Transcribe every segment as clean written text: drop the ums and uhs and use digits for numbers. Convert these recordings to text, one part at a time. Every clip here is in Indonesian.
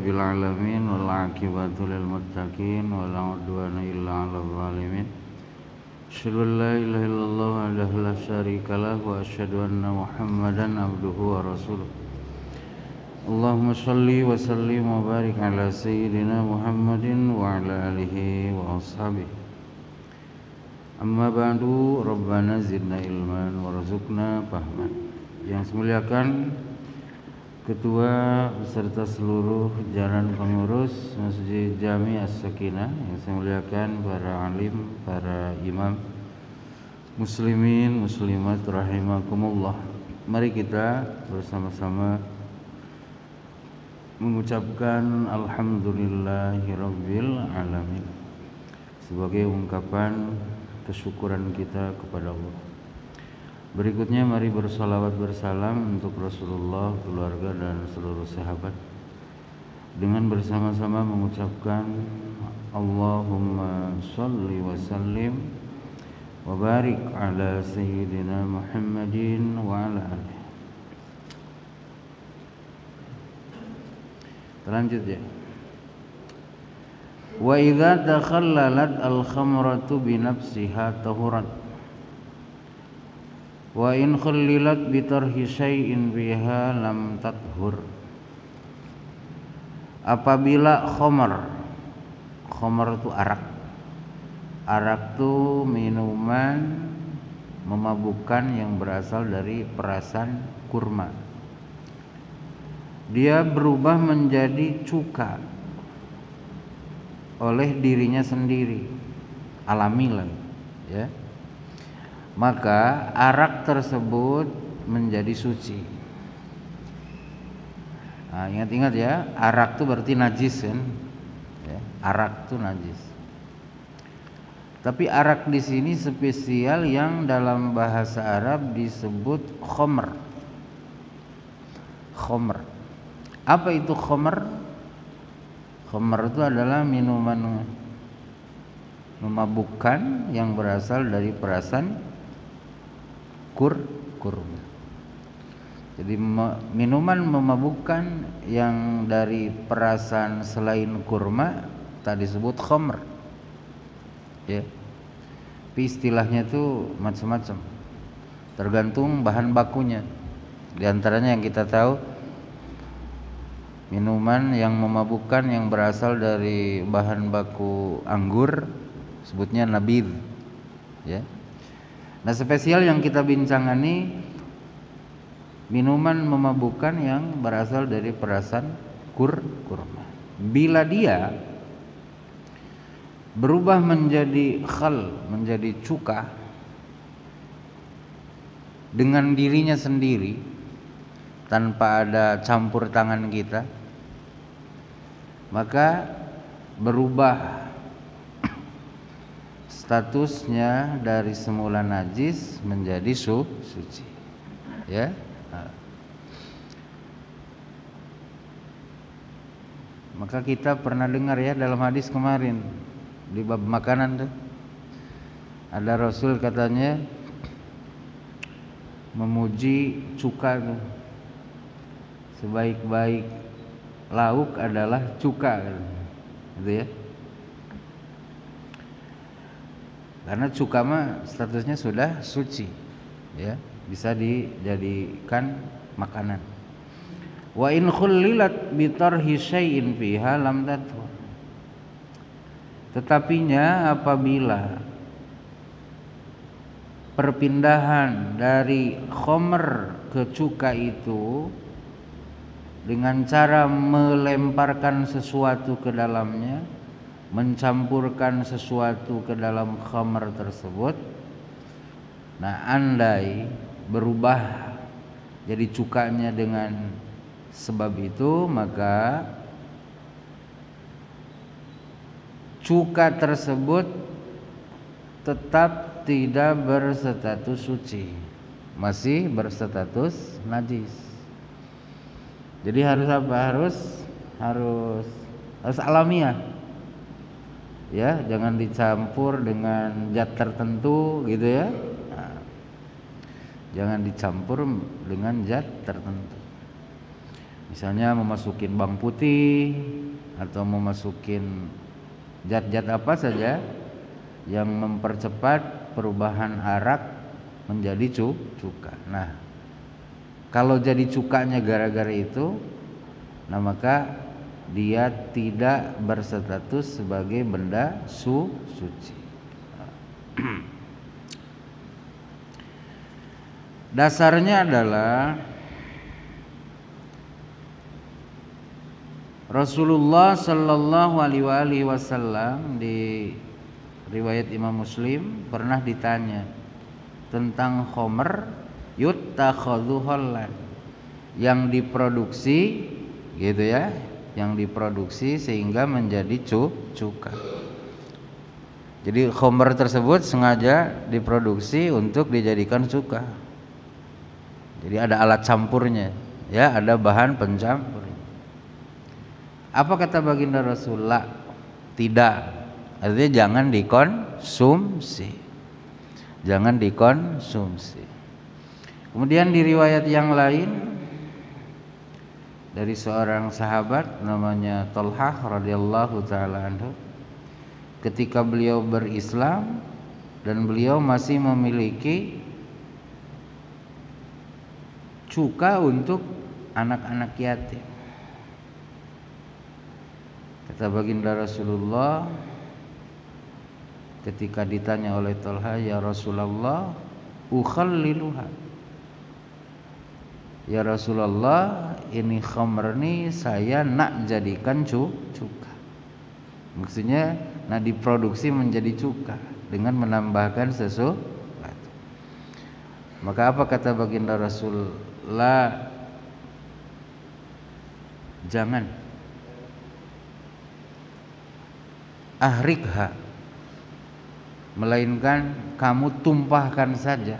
rabbil alamin wal aqibatu lil muttaqin wala udwana illa 'alal zalimin. Asyhadu an la ilaha illallah wahdahu la syarikalah wa asyhadu anna Muhammadan abduhu wa rasuluh. Allahumma shalli wa sallim wa barik ala sayyidina Muhammadin wa ala alihi wa ashabihi. Amma ba'du, Rabbana zidna ilman warzuqna fahman. Yang semuliakan Ketua beserta seluruh jajaran pengurus Masjid Jami As-Sakinah, yang saya muliakan para alim, para imam, muslimin, muslimat rahimakumullah. Mari kita bersama-sama mengucapkan alhamdulillahirabbil alamin sebagai ungkapan kesyukuran kita kepada Allah. Berikutnya mari bersalawat bersalam untuk Rasulullah, keluarga dan seluruh sahabat, dengan bersama-sama mengucapkan Allahumma shalli wa sallim wa barik ala sayyidina Muhammadin wa ala alihi. Lanjut ya. Wa idza takhallalat al-khamratu bi nafsiha tahurat wa in khullilat bi tarhi syai'in biha lam tathur. Apabila khamar itu arak itu minuman memabukkan yang berasal dari perasan kurma, dia berubah menjadi cuka oleh dirinya sendiri, alami lah ya, maka arak tersebut menjadi suci. Nah, ingat-ingat ya, arak itu berarti najis kan ya, arak itu najis. Tapi arak di sini spesial yang dalam bahasa Arab disebut khamr. Apa itu khamr? Khamr itu adalah minuman memabukkan yang berasal dari perasan kurma. Jadi minuman memabukkan yang dari perasan selain kurma tak disebut khamr ya. Tapi istilahnya itu macam-macam, tergantung bahan bakunya. Di antaranya yang kita tahu, minuman yang memabukkan yang berasal dari bahan baku anggur sebutnya nabidh ya. Nah, spesial yang kita bincangkan ini minuman memabukkan yang berasal dari perasan kurma. Bila dia berubah menjadi khal, menjadi cuka dengan dirinya sendiri tanpa ada campur tangan kita, maka berubah statusnya dari semula najis menjadi suci ya. Maka kita pernah dengar ya dalam hadis kemarin di bab makanan tuh, ada Rasul katanya memuji cuka tuh, sebaik-baik lauk adalah cuka gitu ya. Karena cuka mah statusnya sudah suci ya, bisa dijadikan makanan. Wa in khullilat bi tarhi syai'in fiha lam tathur. Tetapinya apabila perpindahan dari khamr ke cuka itu dengan cara melemparkan sesuatu ke dalamnya, mencampurkan sesuatu ke dalam khamr tersebut, nah andai berubah jadi cukanya dengan sebab itu, maka cuka tersebut tetap tidak berstatus suci, masih berstatus najis. Jadi harus apa? Harus alamiah ya, jangan dicampur dengan zat tertentu gitu ya. Nah, jangan dicampur dengan zat tertentu. Misalnya memasukin bawang putih atau memasukin zat-zat apa saja yang mempercepat perubahan arak menjadi cuka. Nah, kalau jadi cukanya gara-gara itu, nah maka dia tidak berstatus sebagai benda suci. Dasarnya adalah Rasulullah Sallallahu Alaihi Wasallam di riwayat Imam Muslim pernah ditanya tentang khomer yuttakhadhu halal, yang diproduksi gitu ya, yang diproduksi sehingga menjadi cuka. Jadi khomer tersebut sengaja diproduksi untuk dijadikan cuka. Jadi ada alat campurnya, ya, ada bahan pencampurnya. Apa kata baginda Rasulullah? Tidak. Artinya jangan dikonsumsi. Jangan dikonsumsi. Kemudian di riwayat yang lain dari seorang sahabat namanya Thalhah radhiyallahu taala anhu, ketika beliau berislam dan beliau masih memiliki cuka untuk anak-anak yatim. Kata baginda Rasulullah ketika ditanya oleh Thalhah, ya Rasulullah, ukhalliluha. Ya Rasulullah, ini khamr ini saya nak jadikan cuka. Maksudnya nak diproduksi menjadi cuka dengan menambahkan sesuatu. Maka apa kata baginda Rasulullah? Jangan. Ahrikha, melainkan kamu tumpahkan saja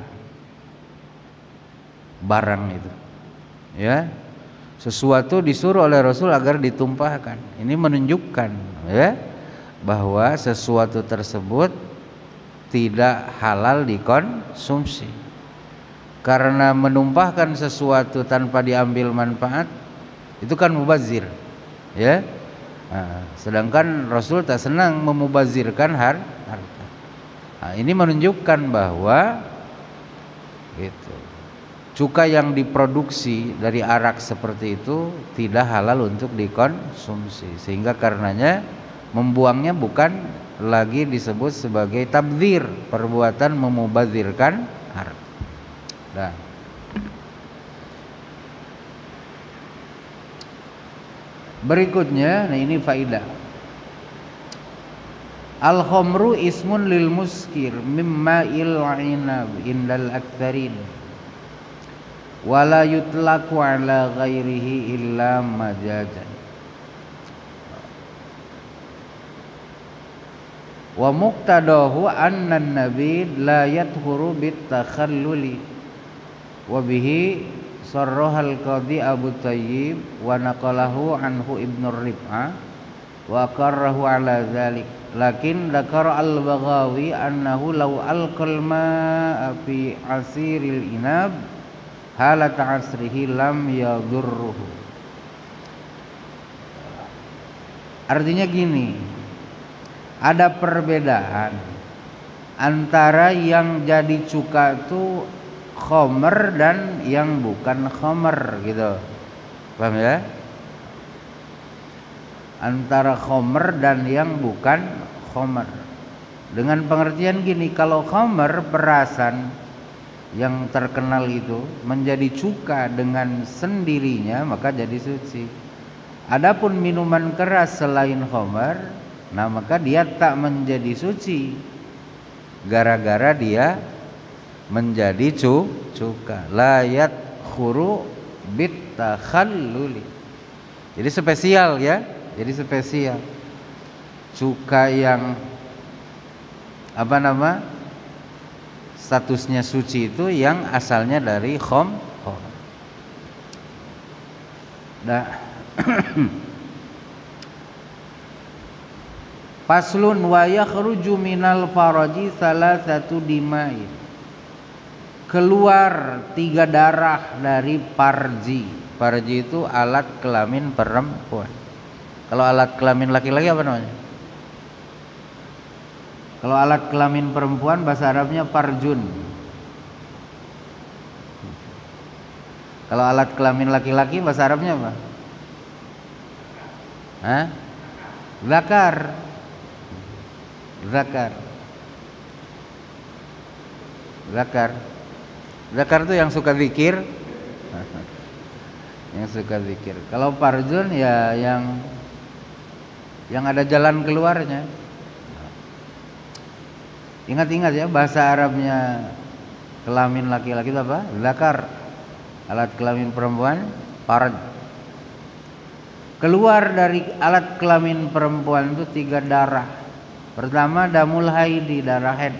barang itu, ya. Sesuatu disuruh oleh Rasul agar ditumpahkan. Ini menunjukkan, ya, bahwa sesuatu tersebut tidak halal dikonsumsi. Karena menumpahkan sesuatu tanpa diambil manfaat itu kan mubazir, ya. Nah, sedangkan Rasul tak senang memubazirkan harta. Nah, ini menunjukkan bahwa gitu, cuka yang diproduksi dari arak seperti itu tidak halal untuk dikonsumsi, sehingga karenanya membuangnya bukan lagi disebut sebagai tabdzir, perbuatan memubazirkan harta. Nah, berikutnya, nah ini faidah. Al-khamru ismun lil muskir mimma il inab indal aktsarin wala yutlaqu ala ghairihi illa majajan. Wa muqtadahu anna an-nabid la yadhuru bit takhalluli wa bihi sarrahal qadhi Abu Tayyib wa naqalahu anhu Ibnu Rib'ah wa qarrahu ala dzalik, lakin dzakara al-Baghawi annahu law alqal ma'a fi asiril inab halat asrihi lam yadurruhu. Artinya gini, ada perbedaan antara yang jadi cuka itu khomer dan yang bukan khomer, gitu, paham ya? Antara khomer dan yang bukan khomer, dengan pengertian gini, kalau khomer perasan yang terkenal itu menjadi cuka dengan sendirinya maka jadi suci. Adapun minuman keras selain khomer, nah maka dia tak menjadi suci gara-gara dia menjadi cuka. Layat khuru bit takhalluli. Jadi spesial, ya. Jadi spesial. Cuka yang apa nama? Statusnya suci itu yang asalnya dari khamr. Nah, Faslun wa yakhruju minal faraji salasatu dima'in. Keluar 3 darah dari parji. Parji itu alat kelamin perempuan. Kalau alat kelamin laki-laki apa namanya? Kalau alat kelamin perempuan bahasa Arabnya farjun. Kalau alat kelamin laki-laki bahasa Arabnya apa? Hah? Zakar. Zakar. Zakar. Zakar itu yang suka zikir. Yang suka zikir. Kalau farjun ya yang ada jalan keluarnya. Ingat-ingat ya, bahasa Arabnya kelamin laki-laki itu apa? Zakar. Alat kelamin perempuan farj. Keluar dari alat kelamin perempuan itu 3 darah. Pertama damul haidi, darah haid.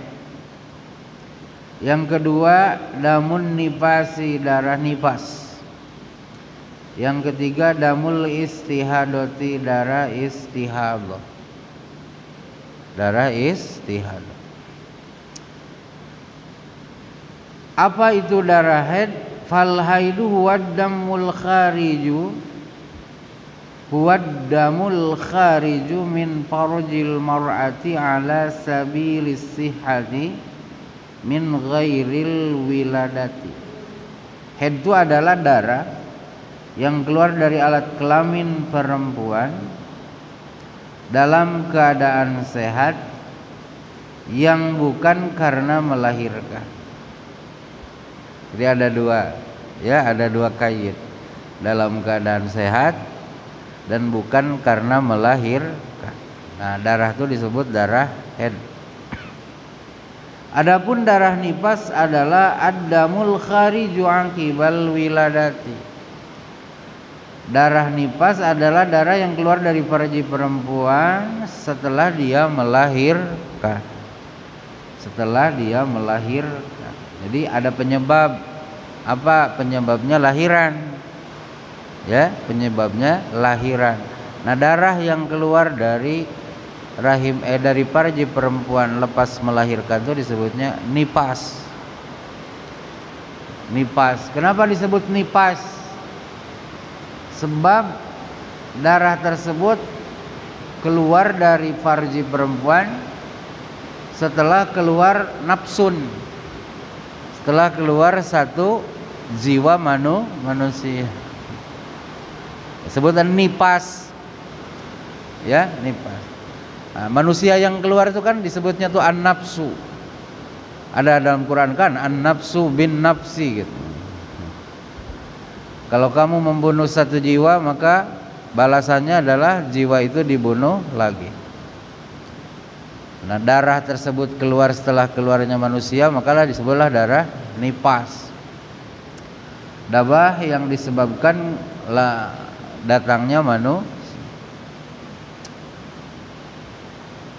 Yang kedua damun nifasi, darah nifas. Yang ketiga damul istihadoti, darah istihadah. Darah istihadah. Apa itu darah haid? Fal haidu huwa damul khariju, huwa damul khariju min farjil mar'ati ala sabilis sihhati min ghairil wiladati. Haid itu adalah darah yang keluar dari alat kelamin perempuan dalam keadaan sehat yang bukan karena melahirkan. Jadi ada dua, ya, ada 2 kait, dalam keadaan sehat dan bukan karena melahirkan. Nah, darah itu disebut darah haid. Adapun darah nifas adalah ad-damul khariju aqibal wiladati. Darah nifas adalah darah yang keluar dari farji perempuan setelah dia melahirkan. Setelah dia melahirkan. Jadi ada penyebab. Apa penyebabnya? Lahiran. Ya, penyebabnya lahiran. Nah, darah yang keluar dari rahim dari farji perempuan lepas melahirkan itu disebutnya nifas. Nifas. Kenapa disebut nifas? Sebab darah tersebut keluar dari farji perempuan setelah keluar nafsun, setelah keluar satu jiwa manusia. Sebutan nifas, ya, nifas. Nah, manusia yang keluar itu kan disebutnya tuh an-nafsu. Ada dalam Quran kan an-nafsu bin nafsi gitu. Kalau kamu membunuh satu jiwa maka balasannya adalah jiwa itu dibunuh lagi. Nah, darah tersebut keluar setelah keluarnya manusia, makalah disebutlah darah nifas. Dabah yang disebabkan datangnya manusia.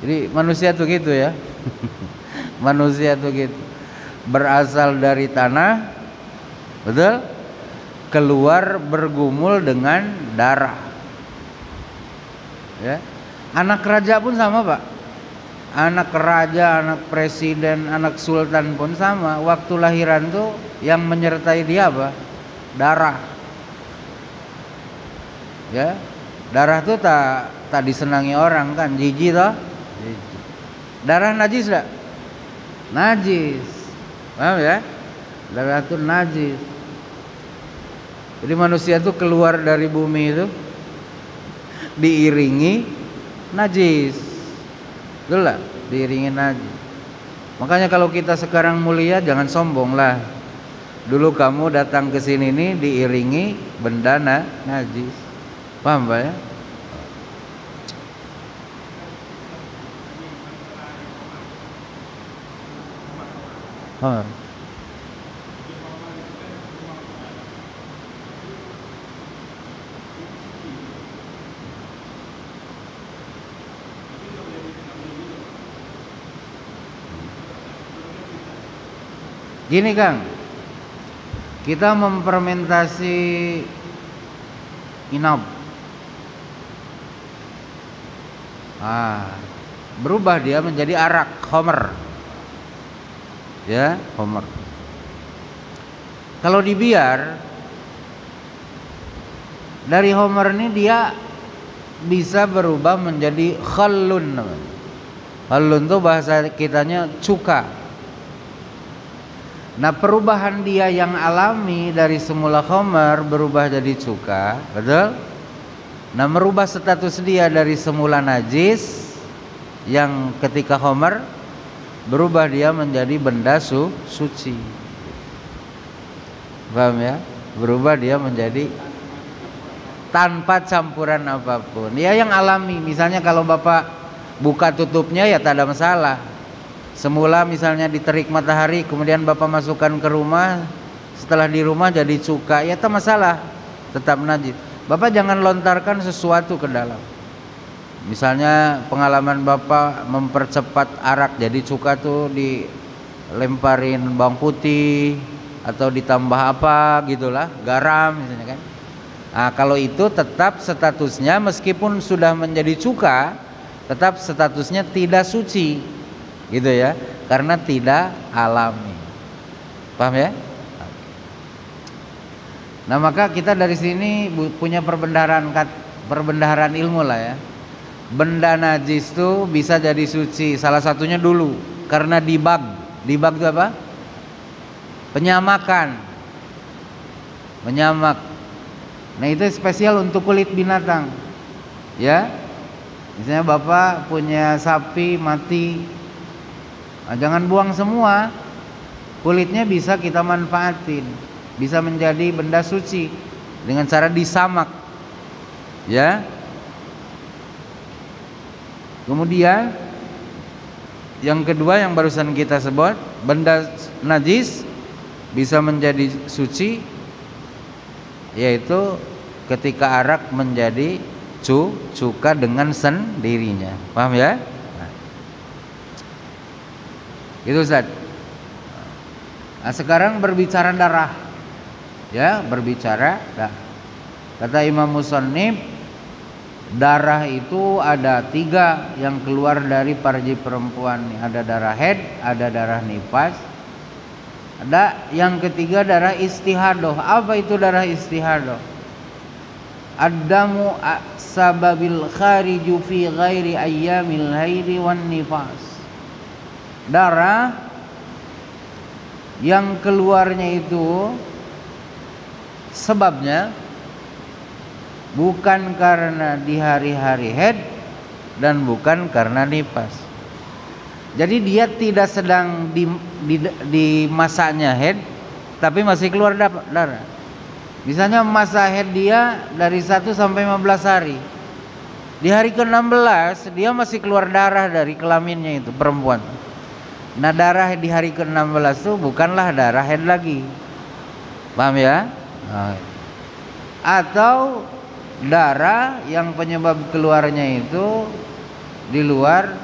Jadi manusia tuh gitu ya. Manusia tuh gitu. Berasal dari tanah, betul? Keluar bergumul dengan darah. Ya. Anak raja pun sama, Pak. Anak raja, anak presiden, anak sultan pun sama. Waktu lahiran tuh yang menyertai dia apa? Darah. Ya. Darah tuh tak disenangi orang kan, jijik toh? Jijik. Darah najis enggak? Najis. Paham ya? Darah tuh najis. Jadi manusia tuh keluar dari bumi itu diiringi najis. Betul lah, diiringi najis. Makanya kalau kita sekarang mulia jangan sombong lah. Dulu kamu datang ke sini nih diiringi benda najis. Paham Pak ya? Paham. Gini Kang, kita memfermentasi inab, berubah dia menjadi arak, homer, ya, homer. Kalau dibiar dari homer ini dia bisa berubah menjadi khallun namanya. Khallun itu bahasa kitanya cuka. Nah, perubahan dia yang alami dari semula khamar berubah jadi cuka, betul? Nah, merubah status dia dari semula najis yang ketika khamar berubah dia menjadi benda suci. Paham ya? Berubah dia menjadi tanpa campuran apapun. Ya yang alami. Misalnya kalau Bapak buka tutupnya ya tak ada masalah. Semula misalnya diterik matahari, kemudian Bapak masukkan ke rumah, setelah di rumah jadi cuka, ya tak masalah, tetap najis. Bapak jangan lontarkan sesuatu ke dalam. Misalnya pengalaman Bapak mempercepat arak jadi cuka tuh dilemparin bawang putih atau ditambah apa gitulah, garam misalnya kan. Nah, kalau itu tetap statusnya meskipun sudah menjadi cuka, tetap statusnya tidak suci. Gitu ya, karena tidak alami. Paham ya? Nah, maka kita dari sini punya perbendaharaan ilmu lah ya. Benda najis itu bisa jadi suci. Salah satunya dulu karena dibag. Dibag itu apa? Penyamakan. Menyamak. Nah, itu spesial untuk kulit binatang. Ya. Misalnya Bapak punya sapi mati, nah, jangan buang semua. Kulitnya bisa kita manfaatin, bisa menjadi benda suci dengan cara disamak. Ya. Kemudian yang kedua yang barusan kita sebut, benda najis bisa menjadi suci, yaitu ketika arak menjadi cuka dengan sendirinya. Paham ya? Nah, itu Ustaz. Nah, sekarang berbicara darah. Ya, berbicara darah. Kata Imam Musannif, darah itu ada 3 yang keluar dari farji perempuan. Ada darah haid, ada darah nifas, ada yang ketiga darah istihadoh. Apa itu darah istihadoh? Ad-damu sababil khariju fi ghairi ayyamil haidi wan nifas. Darah yang keluarnya itu sebabnya bukan karena di hari-hari haid dan bukan karena nifas. Jadi dia tidak sedang di masanya haid tapi masih keluar darah. Misalnya masa haid dia dari 1 sampai 15 hari. Di hari ke-16 dia masih keluar darah dari kelaminnya itu perempuan. Nah, darah di hari ke-16 itu bukanlah darah haid lagi. Paham ya? Atau darah yang penyebab keluarnya itu di luar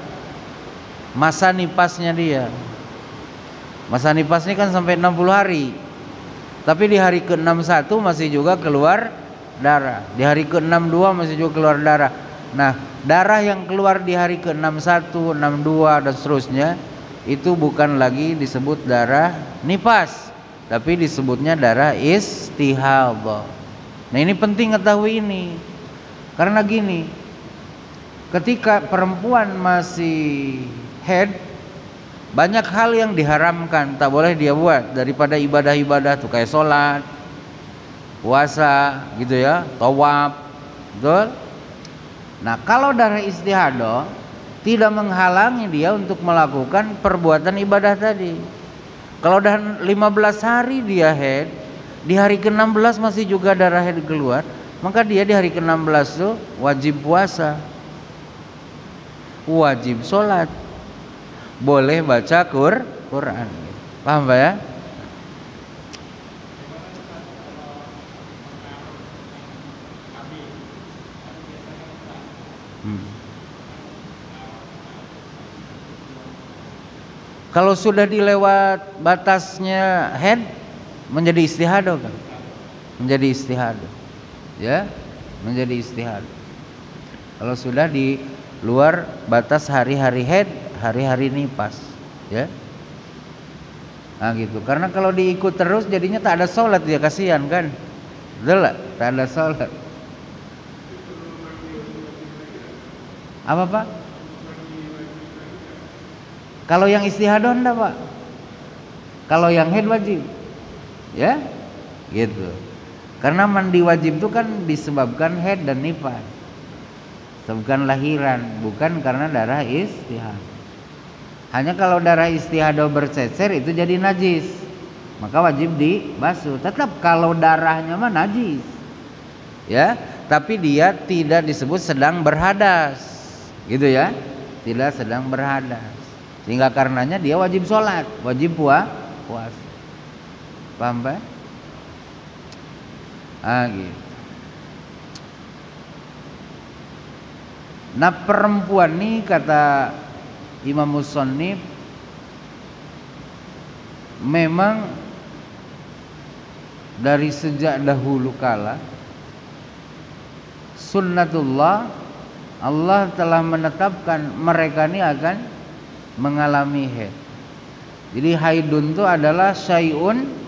masa nipasnya dia. Masa nipas ini kan sampai 60 hari. Tapi di hari ke-61 masih juga keluar darah. Di hari ke-62 masih juga keluar darah. Nah, darah yang keluar di hari ke-61, 62 dan seterusnya itu bukan lagi disebut darah nifas, tapi disebutnya darah istihadhah. Nah, ini penting ketahui ini. Karena gini, ketika perempuan masih haid, banyak hal yang diharamkan, tak boleh dia buat daripada ibadah-ibadah tuh kayak sholat, puasa gitu ya, tawaf, betul? Nah, kalau darah istihadah tidak menghalangi dia untuk melakukan perbuatan ibadah tadi. Kalau udah 15 hari dia haid, di hari ke-16 masih juga darah haid keluar, maka dia di hari ke-16 tuh wajib puasa, wajib sholat, boleh baca Quran. Paham Pak ya? Kalau sudah dilewat batasnya haid menjadi istihadah kan? Menjadi istihadah. Ya, menjadi istihadah. Kalau sudah di luar batas hari-hari haid, hari-hari nifas, ya. Nah gitu. Karena kalau diikut terus jadinya tak ada sholat, dia kasihan kan? Betul lah, tak ada sholat. Apa Pak? Kalau yang istihadah enggak Pak? Kalau yang haid wajib. Ya, gitu. Karena mandi wajib itu kan disebabkan haid dan nifas, bukan lahiran, bukan karena darah istihadah. Hanya kalau darah istihadah bercecer itu jadi najis, maka wajib dibasuh. Tetap kalau darahnya mah najis, ya, tapi dia tidak disebut sedang berhadas, gitu ya, tidak sedang berhadas, sehingga karenanya dia wajib sholat, wajib puasa. Paham Pak? Gitu. Nah perempuan nih kata Imam Musannif memang dari sejak dahulu kala sunnatullah, Allah telah menetapkan mereka ini akan mengalami haid. Jadi haidun itu adalah syai'un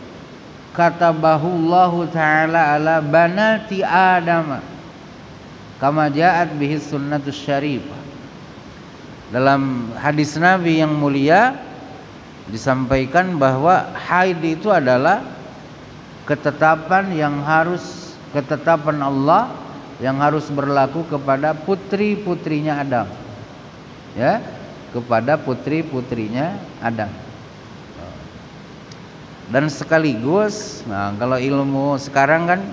katabahullahu ta'ala ala banati Adam kama ja'at bihi sunnatus syarifah. Dalam hadis Nabi yang mulia disampaikan bahwa haid itu adalah ketetapan Allah yang harus berlaku kepada putri-putrinya Adam. Ya, kepada putri-putrinya Adam. Dan sekaligus, nah kalau ilmu sekarang kan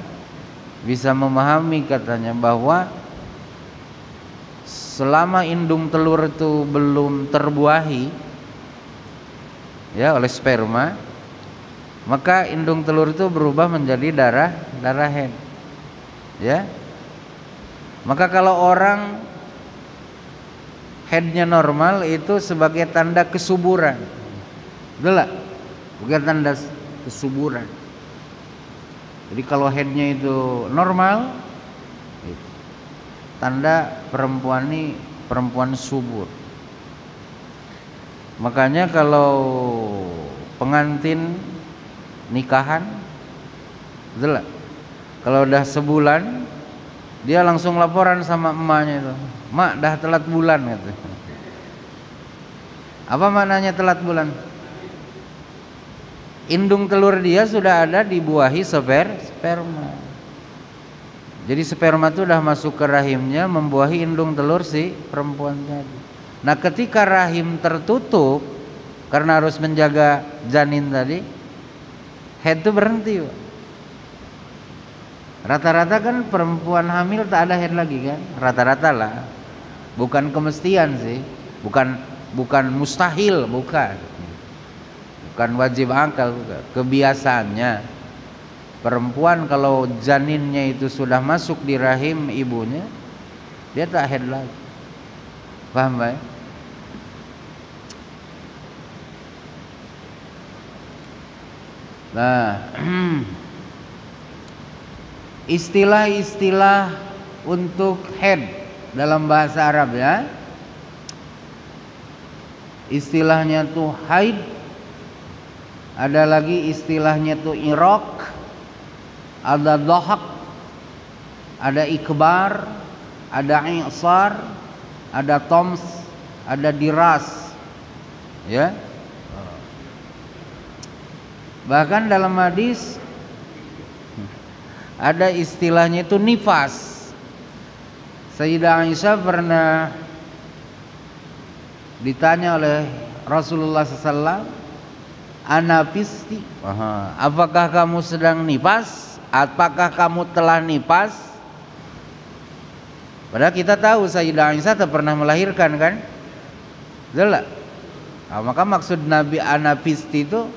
bisa memahami katanya bahwa selama indung telur itu belum terbuahi ya oleh sperma, maka indung telur itu berubah menjadi darah haid. Ya. Maka kalau orang haidnya normal itu sebagai tanda kesuburan. Betul lah? Bukan tanda kesuburan. Jadi kalau haidnya itu normal, tanda perempuan ini perempuan subur. Makanya kalau pengantin nikahan, betul lah? Kalau udah sebulan, dia langsung laporan sama emaknya itu, "Mak, dah telat bulan," gitu. Apa maknanya telat bulan? Indung telur dia sudah ada dibuahi sperma. Jadi sperma itu sudah masuk ke rahimnya, membuahi indung telur si perempuan tadi. Nah ketika rahim tertutup karena harus menjaga janin tadi, haid itu berhenti. Rata-rata kan perempuan hamil tak ada haid lagi kan? Rata-rata lah. Bukan kemestian sih, bukan mustahil, bukan wajib akal, kebiasaannya perempuan kalau janinnya itu sudah masuk di rahim ibunya, dia tak haid lagi. Paham Pak? Nah, istilah-istilah untuk haid dalam bahasa Arab ya, istilahnya tuh haid, ada lagi istilahnya tuh iraq, ada dhahak, ada ikbar, ada i'sar, ada toms, ada diras, ya. Bahkan dalam hadis ada istilahnya itu nifas. Sayyidah Aisyah pernah ditanya oleh Rasulullah SAW, "Anafisti, apakah kamu sedang nifas? Apakah kamu telah nifas?" Padahal kita tahu Sayyidah Aisyah tak pernah melahirkan kan? Betul. Nah, maka maksud Nabi anafisti itu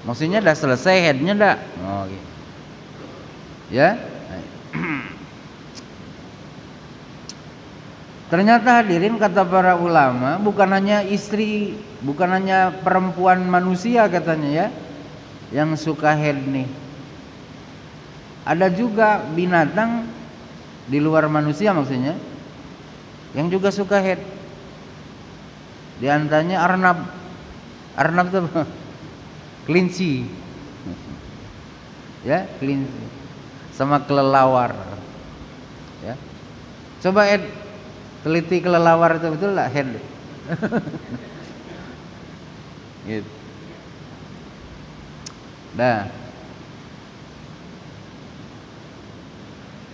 maksudnya dah selesai haidnya dah. Oh, gitu. Ya. Ternyata hadirin kata para ulama, bukan hanya istri, bukan hanya perempuan manusia katanya ya yang suka haid nih. Ada juga binatang di luar manusia maksudnya yang juga suka haid. Di antaranya arnab. Arnab itu kelinci. Ya, kelinci. Sama kelelawar. Ya. Coba Teliti kelelawar itu betul lah head. Gitu. Nah,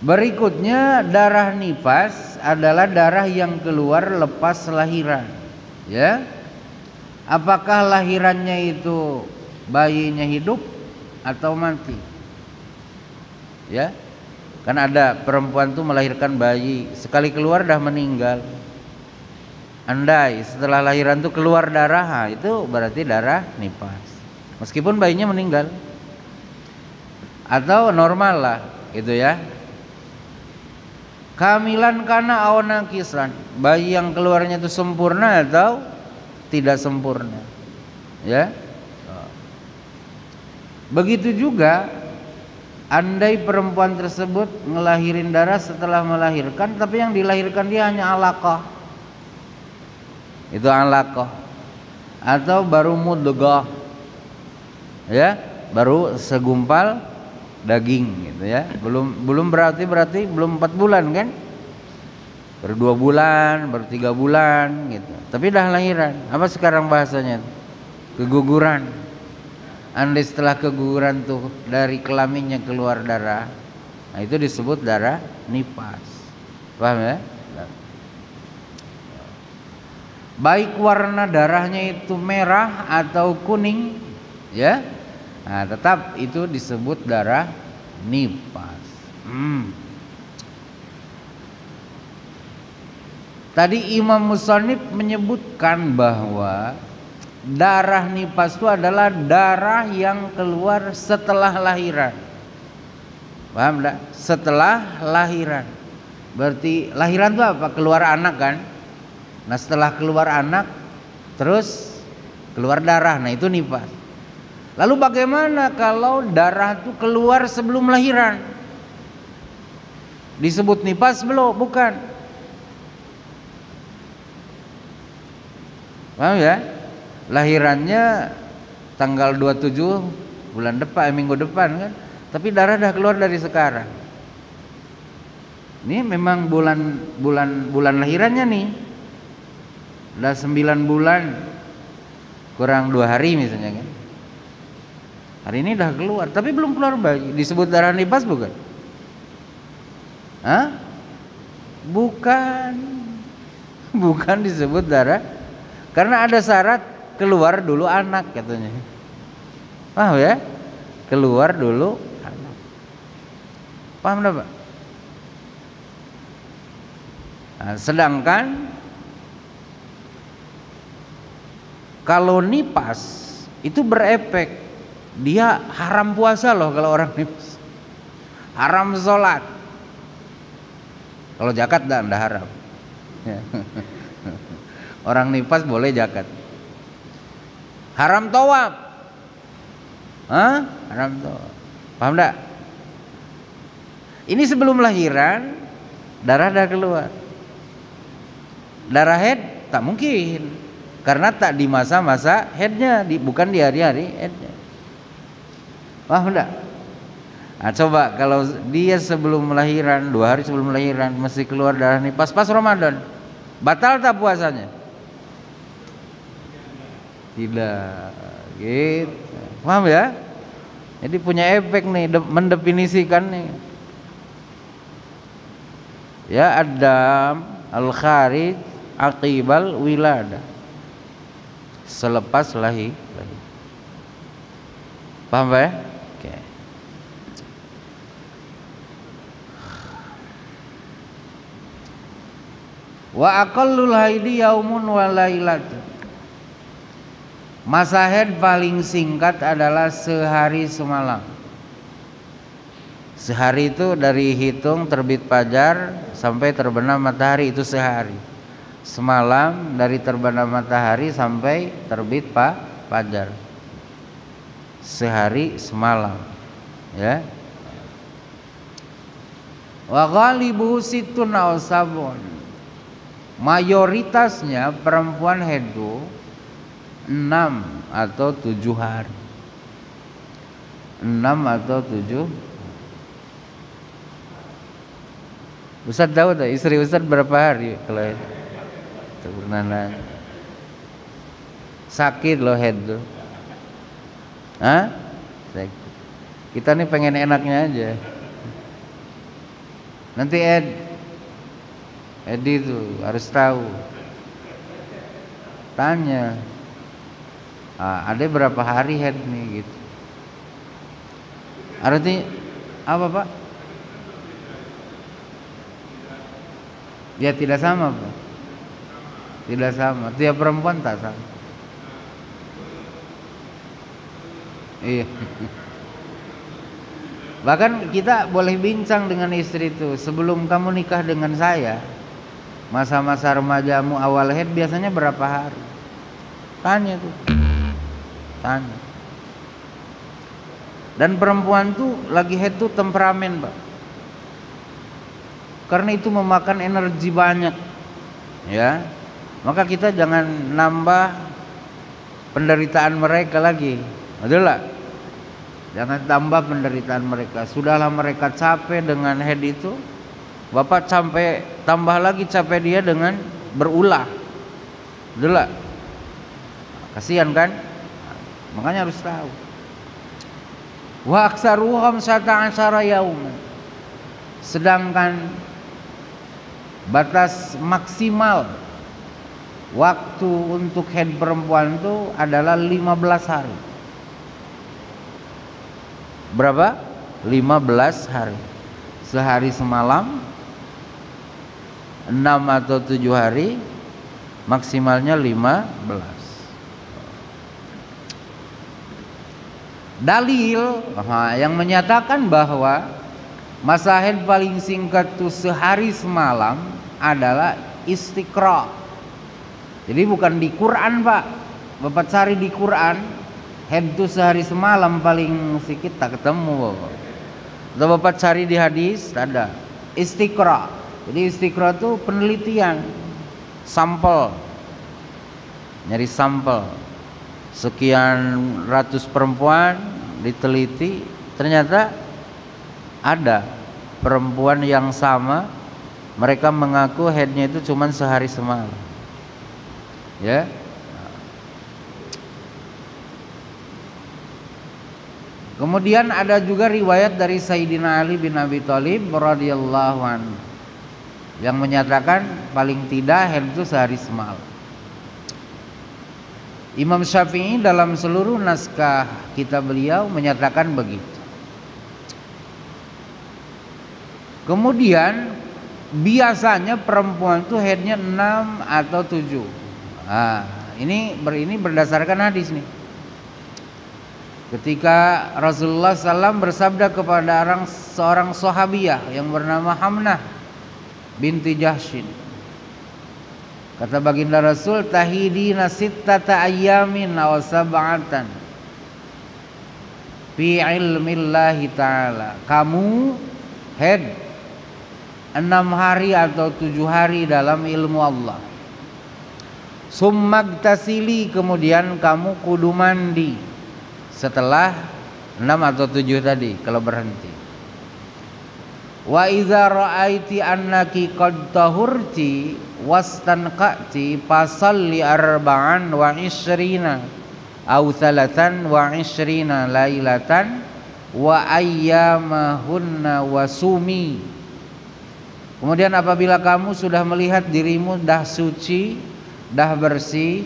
berikutnya darah nifas adalah darah yang keluar lepas lahiran. Ya, apakah lahirannya itu bayinya hidup atau mati? Ya, kan ada perempuan tuh melahirkan bayi, sekali keluar dah meninggal. Andai setelah lahiran tuh keluar darah, itu berarti darah nifas, meskipun bayinya meninggal. Atau normal lah, gitu ya. Kamilan kana awana kisran, bayi yang keluarnya itu sempurna atau tidak sempurna. Ya. Begitu juga andai perempuan tersebut ngelahirin darah setelah melahirkan, tapi yang dilahirkan dia hanya alaqah, itu alaqah, atau baru mudghah, ya, baru segumpal daging, gitu ya, belum berarti belum 4 bulan kan, baru 2 bulan, baru 3 bulan, gitu, tapi dah lahiran. Apa sekarang bahasanya? Keguguran. Andai setelah keguguran tuh dari kelaminnya keluar darah, nah itu disebut darah nifas. Paham ya? Baik warna darahnya itu merah atau kuning, ya, nah tetap itu disebut darah nifas. Tadi Imam Musannif menyebutkan bahwa darah nifas itu adalah darah yang keluar setelah lahiran. Paham enggak? Setelah lahiran. Berarti lahiran itu apa? Keluar anak kan? Nah setelah keluar anak terus keluar darah, nah itu nifas. Lalu bagaimana kalau darah itu keluar sebelum lahiran? Disebut nifas belum? Bukan. Paham ya? Lahirannya tanggal 27 bulan depan, minggu depan kan, tapi darah dah keluar dari sekarang. Ini memang bulan lahirannya nih, udah 9 bulan kurang 2 hari misalnya kan, hari ini dah keluar, tapi belum keluar bayi, disebut darah nifas bukan? Hah? Bukan disebut darah, karena ada syarat keluar dulu anak katanya. Paham ya? Keluar dulu anak. Paham enggak, Pak? Nah, sedangkan kalau nifas itu berefek, dia haram puasa loh kalau orang nifas. Haram sholat. Kalau zakat enggak haram. Orang nifas boleh zakat. Haram tawaf. Haram tawaf. Paham enggak? Ini sebelum lahiran darah dah keluar. Darah head tak mungkin, karena tak di masa-masa headnya, bukan di hari-hari headnya. Paham enggak? Nah coba kalau dia sebelum lahiran, 2 hari sebelum lahiran masih keluar darah nifas pas Ramadan, batal tak puasanya? Tidak, gitu. Paham ya? Jadi punya efek nih, mendefinisikan nih. Ya, Adam al-kharij aqibal wilada, selepas lahir. Paham ya? Oke. Wa aqallul haidi yaumun wa lailatun. Masa haid paling singkat adalah sehari semalam. Sehari itu dari hitung terbit fajar sampai terbenam matahari, itu sehari. Semalam dari terbenam matahari sampai terbit fajar. Sehari semalam, ya. Wa ghalibu sittun aw sabun. Mayoritasnya perempuan haid itu 6 atau 7 hari. 6 atau 7. Ustaz tahu tak istri Ustaz berapa hari kalau haid? Tak pernah nanya. Sakit loh haid tuh. Hah? Sakit. Kita nih pengen enaknya aja. Nanti Edi tuh harus tahu. Tanya. Ada berapa hari haid nih gitu. Artinya apa Pak? Ya tidak sama Pak. Tidak sama. Tiap perempuan tak sama. Iya. Bahkan kita boleh bincang dengan istri itu, sebelum kamu nikah dengan saya, masa-masa remajamu awal haid biasanya berapa hari? Tanya tuh. Tanya. Dan perempuan tuh lagi haid tuh temperamen, Pak. Karena itu memakan energi banyak. Ya. Maka kita jangan nambah penderitaan mereka lagi. Betul lah? Jangan tambah penderitaan mereka. Sudahlah mereka capek dengan haid itu, Bapak sampai tambah lagi capek dia dengan berulah. Betul lah? Kasihan kan? Makanya harus tahu. Wa aksaruhum 17 yauman. Sedangkan batas maksimal waktu untuk haid perempuan itu adalah 15 hari. Berapa? 15 hari. Sehari semalam, 6 atau 7 hari, maksimalnya 15. Dalil yang menyatakan bahwa masa haid paling singkat itu sehari semalam adalah istiqra. Jadi bukan di Quran, Pak. Bapak cari di Quran, haid itu sehari semalam paling sedikit tak ketemu, Bapak. Atau Bapak cari di hadis, ada istiqra. Jadi istiqra itu penelitian, sampel, nyari sampel. Sekian ratus perempuan diteliti, ternyata ada perempuan yang sama, mereka mengaku haidnya itu cuma sehari semalam. Ya. Kemudian ada juga riwayat dari Sayyidina Ali bin Abi Thalib radhiyallahu anhu yang menyatakan paling tidak haid itu sehari semalam. Imam Syafi'i dalam seluruh naskah kitab beliau menyatakan begitu. Kemudian biasanya perempuan itu haidnya 6 atau 7. Ini berdasarkan hadis nih. Ketika Rasulullah SAW bersabda kepada seorang sahabiyah yang bernama Hamnah binti Jahsyin. Kata baginda Rasul, tahidina sittata ayyamin aw sab'atan fi ilmillahi ta'ala. Kamu haid 6 hari atau 7 hari dalam ilmu Allah. Summagtasili, kemudian kamu kudu mandi setelah 6 atau 7 tadi kalau berhenti. Wa idza ra'aiti annaki qad tahurti wastanqati fasalli 24 aw 23 lailatan wa ayyamahunna wasumi. Kemudian apabila kamu sudah melihat dirimu dah suci, dah bersih,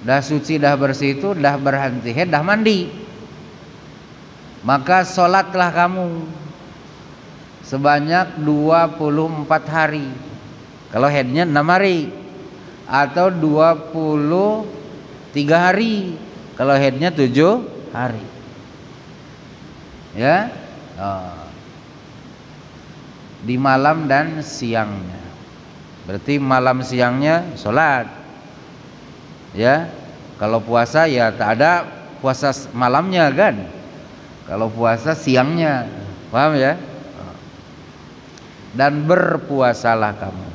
itu dah berhenti haid, dah mandi, maka sholatlah kamu sebanyak 24 hari kalau haidnya 6 hari, atau 23 hari kalau haidnya 7 hari. Ya, di malam dan siangnya. Berarti malam siangnya sholat. Ya, kalau puasa ya tak ada puasa malamnya kan. Kalau puasa siangnya, paham ya? Dan berpuasalah kamu.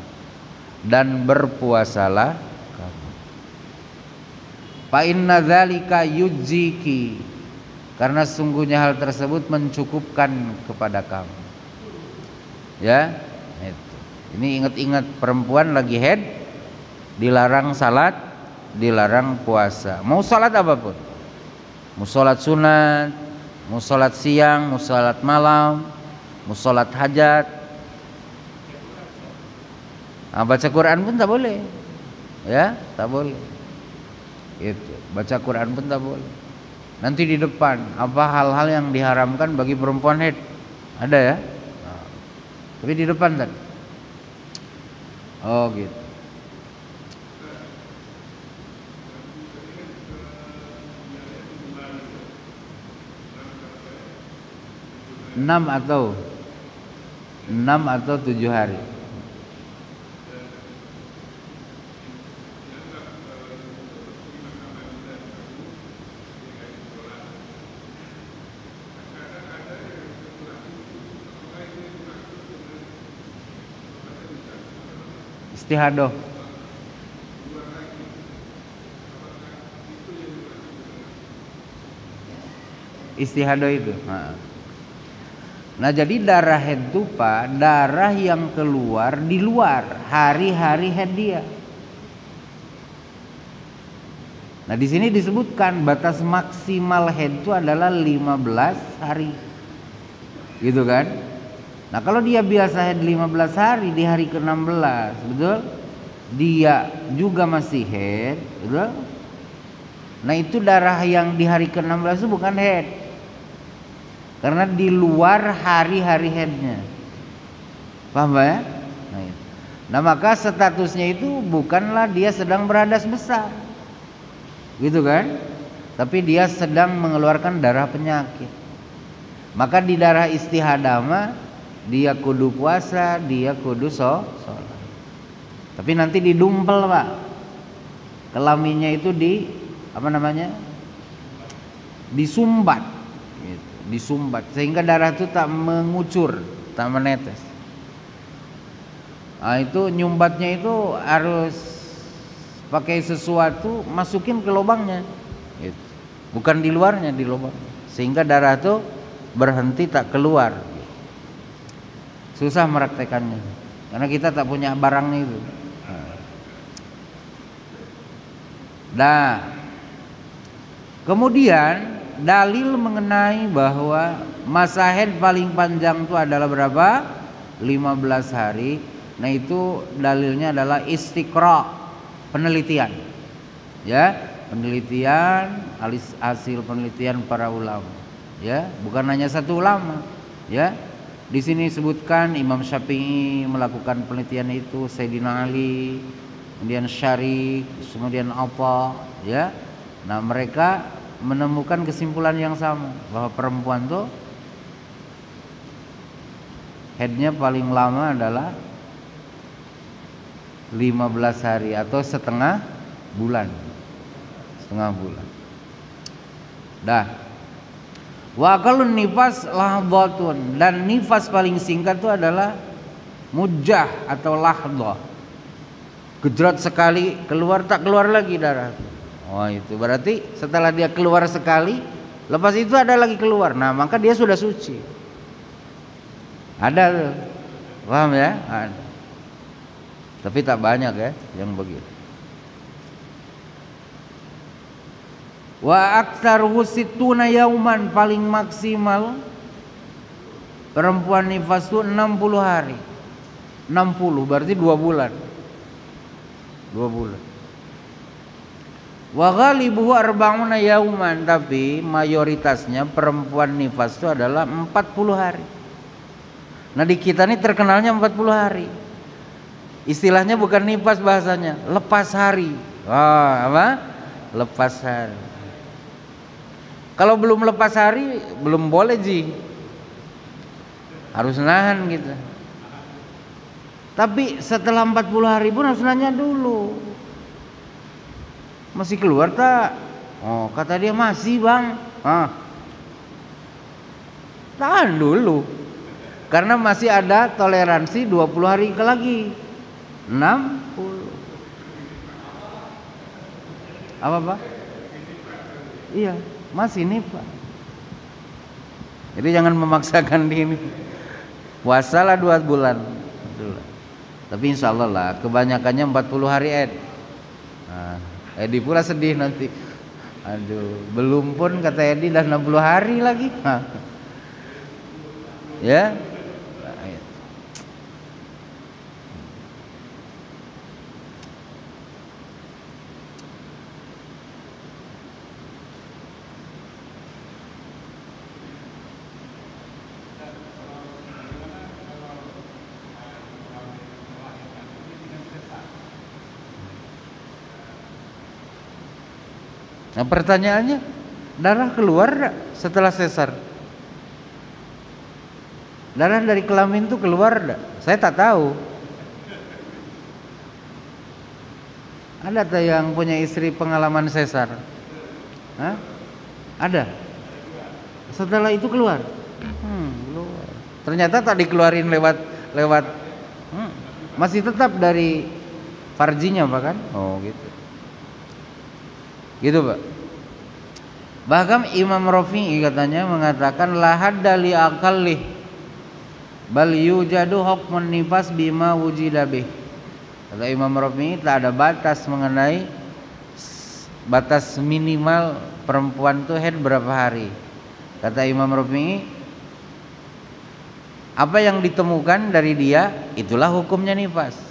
Fa inna dzalika yujziki, karena sungguhnya hal tersebut mencukupkan kepada kamu. Ya, itu. Ini ingat-ingat perempuan lagi haid dilarang salat, dilarang puasa. Mau salat apapun. Mau salat sunat, mau salat siang, mau salat malam, mau salat hajat. Nah, baca Quran pun tak boleh. Ya, tak boleh. Itu. Baca Quran pun tak boleh. Nanti di depan apa hal-hal yang diharamkan bagi perempuan haid? Ada ya? Nah, tapi di depan kan. Oh gitu. Enam atau 7 hari. Istihadoh. Istihadoh itu. Nah jadi darah haid itu Pak, darah yang keluar di luar hari-hari haid dia. Nah di sini disebutkan batas maksimal haid itu adalah 15 hari, gitu kan? Nah kalau dia biasa haid 15 hari di hari ke-16, betul? Dia juga masih haid, betul? Nah itu darah yang di hari ke-16 itu bukan haid. Karena di luar hari-hari haidnya. Paham ya? Nah maka statusnya itu bukanlah dia sedang berhadas besar, gitu kan? Tapi dia sedang mengeluarkan darah penyakit. Maka di darah istihadah mah dia kudu puasa, dia kudu sholat. Tapi nanti didumpel Pak. Kelaminnya itu disumbat. Disumbat sehingga darah itu tak mengucur, tak menetes. Nah, itu nyumbatnya itu harus pakai sesuatu masukin ke lubangnya, gitu. Bukan di luarnya, di lubang, sehingga darah itu berhenti tak keluar. Susah meraktekannya karena kita tak punya barangnya itu. Nah, kemudian dalil mengenai bahwa masa haid paling panjang itu adalah berapa? 15 hari. Nah itu dalilnya adalah istiqra, penelitian. Ya, penelitian, hasil penelitian para ulama. Ya, bukan hanya satu ulama. Ya, di sini disebutkan Imam Syafi'i melakukan penelitian itu, Sayyidina Ali, kemudian Syarik, kemudian apa? Ya, nah mereka menemukan kesimpulan yang sama bahwa perempuan tuh haidnya paling lama adalah 15 hari atau setengah bulan. Dah. Wa aqallun nifas lahdhatun, dan nifas paling singkat itu adalah mujah atau lahdah. Gejrot sekali keluar, tak keluar lagi darah. Oh itu berarti setelah dia keluar sekali, lepas itu ada lagi keluar. Nah maka dia sudah suci. Ada tuh, paham ya? Ada. Tapi tak banyak ya yang begitu. Wa aktsaruhu sittuna yauman, paling maksimal perempuan nifas itu 60 hari. 60 berarti 2 bulan. 2 bulan. Wa ghalibuhu arba'una yauman, tapi mayoritasnya perempuan nifas itu adalah 40 hari. Nah di kita ini terkenalnya 40 hari. Istilahnya bukan nifas bahasanya, lepas hari. Apa? Lepas hari. Kalau belum lepas hari belum boleh Ji. Harus nahan gitu. Tapi setelah 40 hari pun harus nanya dulu. Masih keluar tak? Oh kata dia masih bang. Tahan dulu. Karena masih ada toleransi 20 hari lagi. 60. Apa Pak? Iya masih nih Pak. Jadi jangan memaksakan diri. Puasalah 2 bulan. Tapi insya Allah lah, kebanyakannya 40 hari Ed. Nah, Edi pula sedih nanti. Aduh, belum pun kata Edi dah 60 hari lagi. Ya. Nah pertanyaannya, darah keluar enggak setelah sesar? Darah dari kelamin itu keluar enggak? Saya tak tahu. Ada tak yang punya istri pengalaman sesar? Hah? Ada? Setelah itu keluar? Keluar. Ternyata tak dikeluarin lewat masih tetap dari farjinya Pak kan? Oh gitu. Gitu Pak. Bahkan Imam Rafi'i katanya mengatakan la hadda li aqallih bal yujadu hukmun nifas bima wujida bih. Kata Imam Rafi'i tak ada batas mengenai batas minimal perempuan tuh haid berapa hari. Kata Imam Rafi'i, apa yang ditemukan dari dia itulah hukumnya nifas.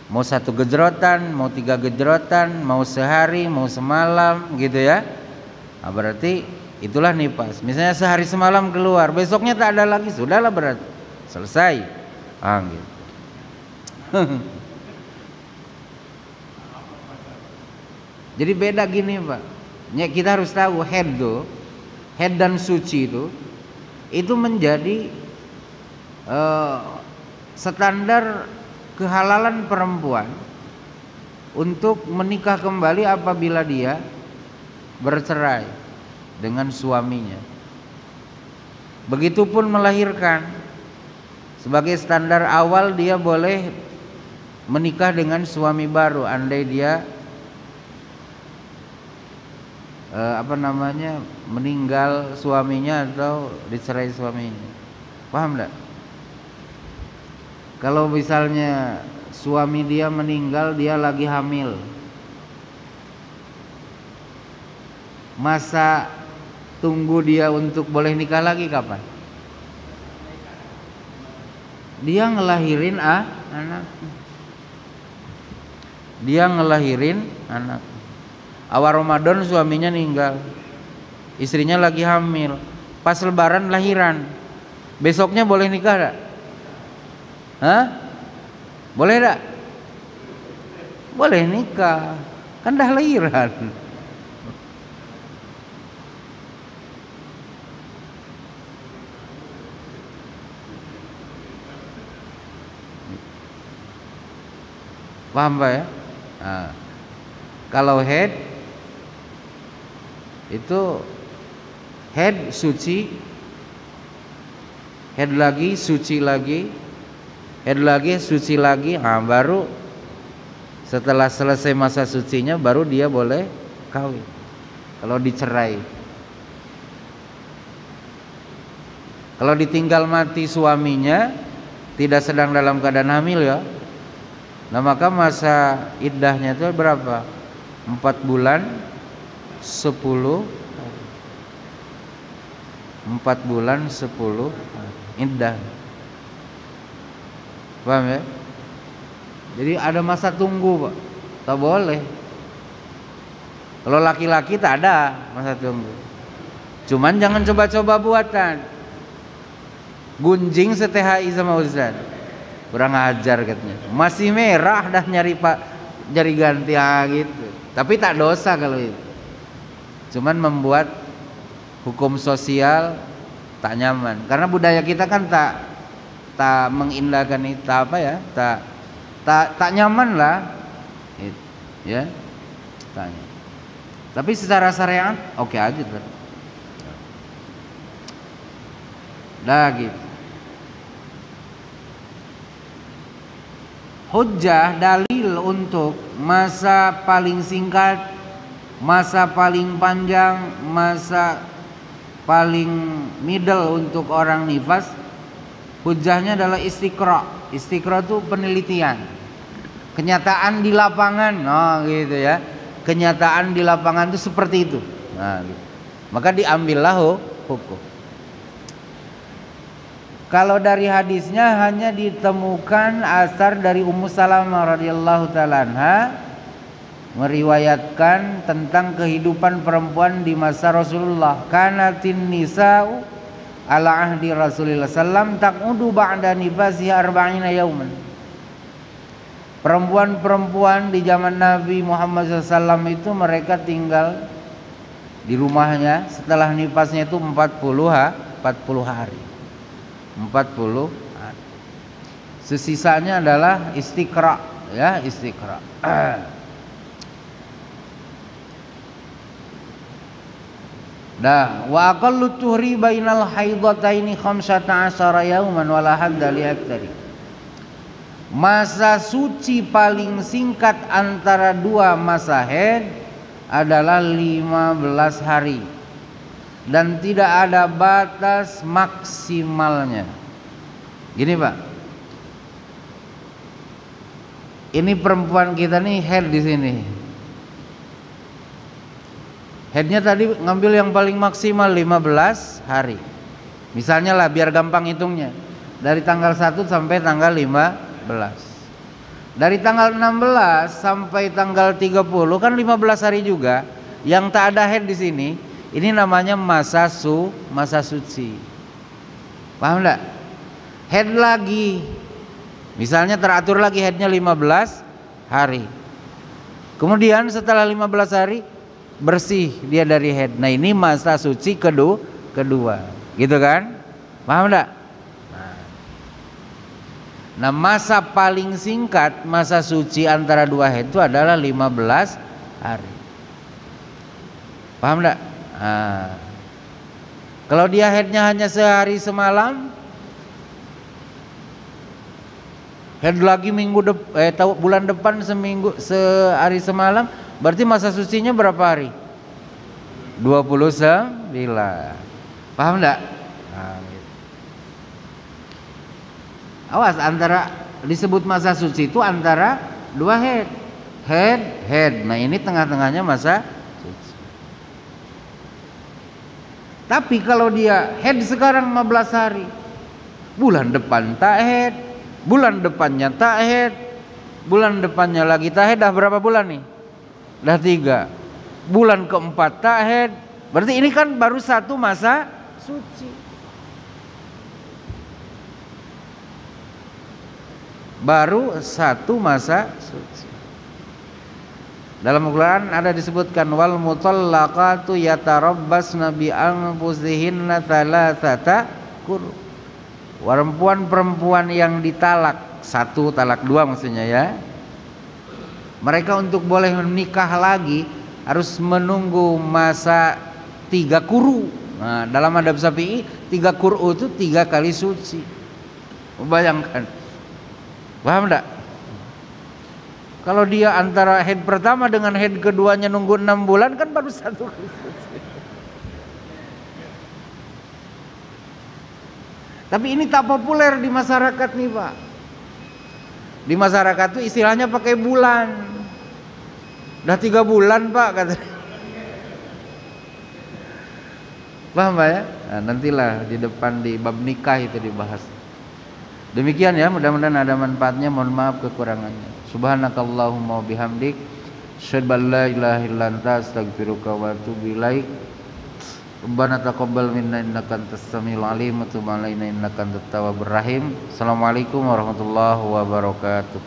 Mau 1 gejrotan, mau 3 gejrotan, mau sehari, mau semalam gitu ya. Nah, berarti itulah nifas. Misalnya sehari semalam keluar, besoknya tak ada lagi, sudahlah berarti selesai. Gitu. Jadi beda gini Pak. Kita harus tahu head dan suci itu menjadi standar kehalalan perempuan untuk menikah kembali apabila dia bercerai dengan suaminya. Begitupun melahirkan, sebagai standar awal dia boleh menikah dengan suami baru andai dia meninggal suaminya atau dicerai suaminya. Paham enggak? Kalau misalnya suami dia meninggal, dia lagi hamil, masa tunggu dia untuk boleh nikah lagi kapan? Dia ngelahirin anak. Awal Ramadan suaminya meninggal, istrinya lagi hamil, pas lebaran lahiran, besoknya boleh nikah enggak? Boleh enggak? Boleh nikah, kan dah lahiran. Paham Pak ya? Kalau head itu head suci, head lagi suci lagi, head lagi suci lagi, baru setelah selesai masa sucinya baru dia boleh kawin. Kalau dicerai, kalau ditinggal mati suaminya tidak sedang dalam keadaan hamil ya, nah maka masa iddahnya itu berapa? 4 bulan 10 iddah. Paham ya? Jadi ada masa tunggu Pak, tak boleh. Kalau laki-laki tak ada masa tunggu. Cuman jangan coba-coba buatan. Gunjing se-THI sama Ustaz, kurang ajar katanya. Masih merah dah nyari ganti gitu. Tapi tak dosa kalau itu. Cuman membuat hukum sosial tak nyaman. Karena budaya kita kan tak mengindahkan itu tak nyaman lah. Ya. Tanya. Tapi secara syariat oke aja tuh. Dah gitu. Hujjah dalil untuk masa paling singkat, masa paling panjang, masa paling middle untuk orang nifas Hujjahnya adalah istiqra. Istiqra itu penelitian. Kenyataan di lapangan. Oh gitu ya. Kenyataan di lapangan itu seperti itu. Nah, gitu. Maka diambillah hukum. Kalau dari hadisnya hanya ditemukan asar dari Ummu Salamah radhiyallahu taala anha meriwayatkan tentang kehidupan perempuan di masa Rasulullah. Kanatin nisa'u ala ahdi Rasulillah sallam taqudu ba'da nifasiha arba'ina yauman. Perempuan-perempuan di zaman Nabi Muhammad SAW itu mereka tinggal di rumahnya setelah nifasnya itu 40 hari. 40 hari. Sesisanya adalah istiqra, ya, istiqra. Nah, wa aqallu tuhri bainal haidataini 15 yauman wala hadda li aktsari. Masa suci paling singkat antara dua masa haid adalah 15 hari. Dan tidak ada batas maksimalnya. Gini Pak, ini perempuan kita nih haid di sini. Haidnya tadi ngambil yang paling maksimal 15 hari. Misalnya lah biar gampang hitungnya. Dari tanggal 1 sampai tanggal 15. Dari tanggal 16 sampai tanggal 30 kan 15 hari juga. Yang tak ada haid di sini. Ini namanya masa suci. Paham enggak? Haid lagi. Misalnya teratur lagi haidnya 15 hari. Kemudian setelah 15 hari bersih dia dari haid. Nah, ini masa suci kedua. Gitu kan? Paham enggak? Nah, masa paling singkat masa suci antara dua haid itu adalah 15 hari. Paham enggak? Nah, kalau dia haidnya hanya sehari semalam, haid lagi bulan depan sehari semalam, berarti masa sucinya berapa hari? 29. Paham enggak? Nah, gitu. Awas, antara disebut masa suci itu antara dua haid. Haid. Nah, ini tengah-tengahnya masa suci. Tapi kalau dia haid sekarang 15 hari, bulan depan tak haid, bulan depannya tak haid, bulan depannya lagi tak haid, dah berapa bulan nih? Dah 3. Bulan keempat tak haid. Berarti ini kan baru satu masa suci. Baru satu masa suci. Dalam Al-Quran ada disebutkan wal mutallaqatu yatarabbasna bi anfusihinna thalathata quru. Perempuan yang ditalak 1, talak 2 maksudnya ya. Mereka untuk boleh menikah lagi harus menunggu masa 3 quru. Nah, dalam adab Syafi'i 3 quru itu 3 kali suci. Bayangkan. Paham enggak? Kalau dia antara haid pertama dengan haid keduanya nunggu 6 bulan kan baru 1 kali suci. Tapi ini tak populer di masyarakat nih Pak. Di masyarakat tuh istilahnya pakai bulan. Udah 3 bulan Pak katanya. Paham Pak ya? Nah, nantilah di depan di bab nikah itu dibahas. Demikian ya, mudah-mudahan ada manfaatnya. Mohon maaf kekurangannya. Subhanakallahumma bihamdik, asyhadu an la ilaha illa anta, astaghfiruka wa atubu ilaik. Rabbana taqabbal minna innaka antas samiul alim wa tub alaina innaka antat tawwabur rahim. Assalamualaikum warahmatullahi wabarakatuh.